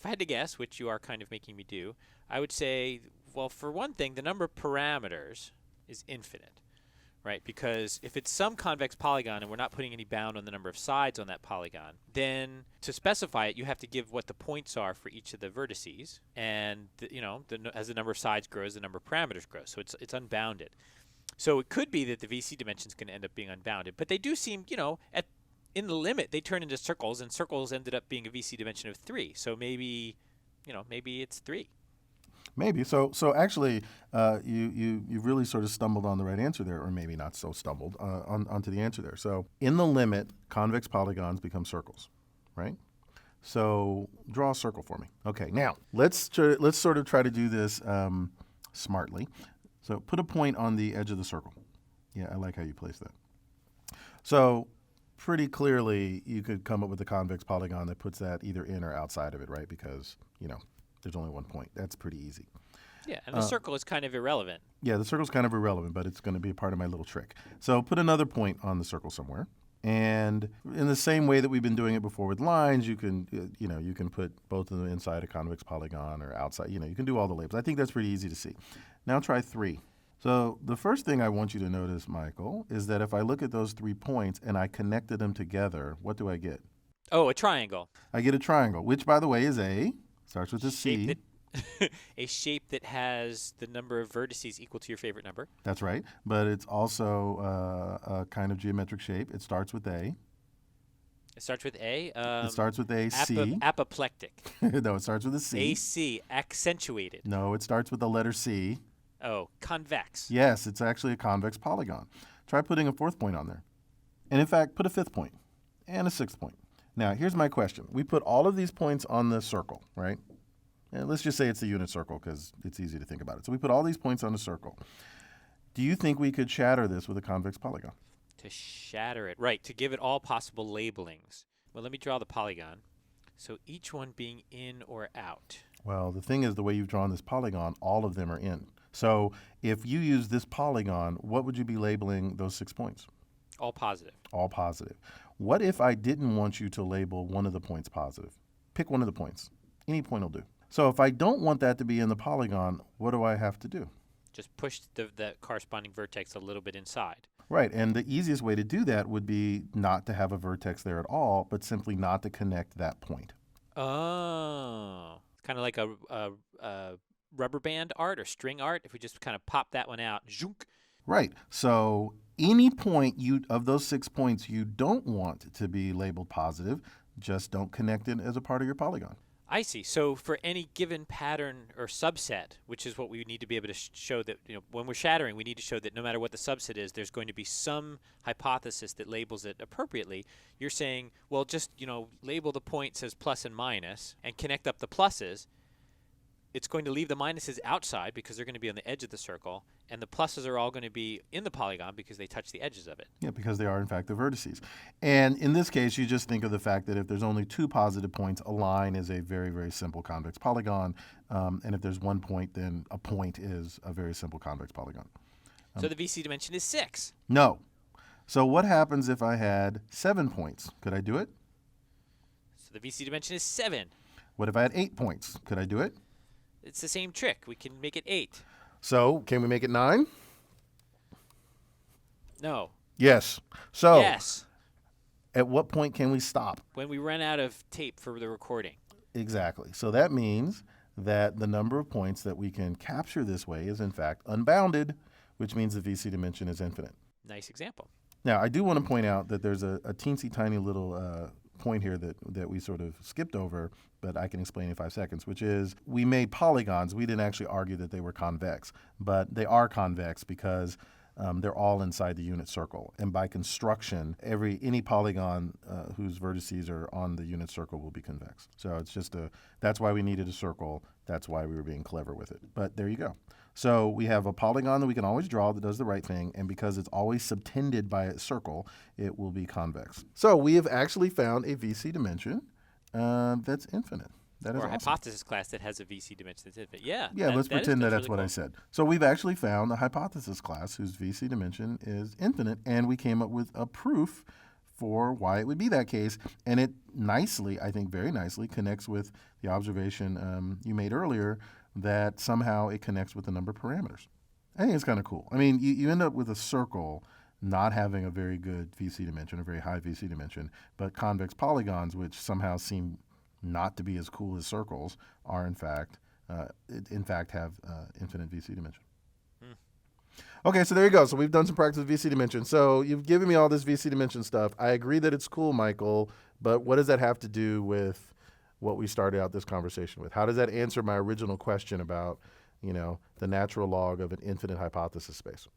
if I had to guess, which you are kind of making me do, I would say, well, for one thing, the number of parameters is infinite, right? Because if it's some convex polygon and we're not putting any bound on the number of sides on that polygon, then to specify it, you have to give what the points are for each of the vertices. And, as the number of sides grows, the number of parameters grows. So it's unbounded. So it could be that the VC dimension is going to end up being unbounded. But they do seem, in the limit, they turn into circles, and circles ended up being a VC dimension of 3. So maybe it's 3. Maybe. So actually, you really sort of stumbled on the right answer there, or maybe not so stumbled onto the answer there. So in the limit, convex polygons become circles, right? So draw a circle for me. Okay, now let's sort of try to do this smartly. So put a point on the edge of the circle. Yeah, I like how you place that. So pretty clearly, you could come up with a convex polygon that puts that either in or outside of it, right? Because, there's only one point. That's pretty easy. Yeah, and the circle is kind of irrelevant. Yeah, the circle's kind of irrelevant, but it's going to be a part of my little trick. So put another point on the circle somewhere. And in the same way that we've been doing it before with lines, you can put both of them inside a convex polygon or outside. You can do all the labels. I think that's pretty easy to see. Now try 3. So the first thing I want you to notice, Michael, is that if I look at those 3 points and I connected them together, what do I get? Oh, a triangle. I get a triangle, which, by the way, is starts with a C. A shape that has the number of vertices equal to your favorite number. That's right. But it's also a kind of geometric shape. It starts with A. It starts with A? It starts with a C. Apoplectic. No, it starts with a C. AC, accentuated. No, it starts with the letter C. Oh, convex. Yes, it's actually a convex polygon. Try putting a 4th point on there. And in fact, put a 5th point and a 6th point. Now, here's my question. We put all of these points on the circle, right? And let's just say it's a unit circle because it's easy to think about it. So we put all these points on a circle. Do you think we could shatter this with a convex polygon? To shatter it. Right, to give it all possible labelings. Well, let me draw the polygon. So each one being in or out. Well, the thing is, the way you've drawn this polygon, all of them are in. So if you use this polygon, what would you be labeling those 6 points? All positive. All positive. What if I didn't want you to label one of the points positive? Pick one of the points. Any point will do. So if I don't want that to be in the polygon, what do I have to do? Just push the corresponding vertex a little bit inside. Right, and the easiest way to do that would be not to have a vertex there at all, but simply not to connect that point. Oh. It's kind of like a rubber band art or string art. If we just kind of pop that one out, zounk. Right, so any point of those 6 points you don't want to be labeled positive, just don't connect it as a part of your polygon. I see. So for any given pattern or subset, which is what we need to be able to show that, when we're shattering, we need to show that no matter what the subset is, there's going to be some hypothesis that labels it appropriately. You're saying, well, just, label the points as plus and minus and connect up the pluses. It's going to leave the minuses outside because they're going to be on the edge of the circle, and the pluses are all going to be in the polygon because they touch the edges of it. Yeah, because they are, in fact, the vertices. And in this case, you just think of the fact that if there's only 2 positive points, a line is a very, very simple convex polygon. And if there's 1 point, then a point is a very simple convex polygon. So the VC dimension is 6. No. So what happens if I had 7 points? Could I do it? So the VC dimension is 7. What if I had 8 points? Could I do it? It's the same trick. We can make it 8. So can we make it 9? No. Yes. So yes. At what point can we stop? When we run out of tape for the recording. Exactly. So that means that the number of points that we can capture this way is in fact unbounded, which means the VC dimension is infinite. Nice example. Now, I do want to point out that there's a teensy tiny little point here that we sort of skipped over, but I can explain in 5 seconds, which is we made polygons. We didn't actually argue that they were convex, but they are convex because they're all inside the unit circle. And by construction, any polygon whose vertices are on the unit circle will be convex. So it's just that's why we needed a circle. That's why we were being clever with it. But there you go. So we have a polygon that we can always draw that does the right thing, and because it's always subtended by a circle, it will be convex. So we have actually found a VC dimension that's infinite. That is or a awesome. hypothesis class that has a VC dimension that's infinite. Yeah. Yeah, let's pretend that's really what cool. I said. So we've actually found a hypothesis class whose VC dimension is infinite, and we came up with a proof for why it would be that case. And it nicely, I think very nicely, connects with the observation you made earlier that somehow it connects with the number of parameters. I think it's kind of cool. I mean, you end up with a circle not having a very good VC dimension, a very high VC dimension, but convex polygons, which somehow seem not to be as cool as circles, are in fact have infinite VC dimension. Okay, so there you go. So we've done some practice with VC dimension. So you've given me all this VC dimension stuff. I agree that it's cool, Michael, but what does that have to do with what we started out this conversation with? How does that answer my original question about, the natural log of an infinite hypothesis space?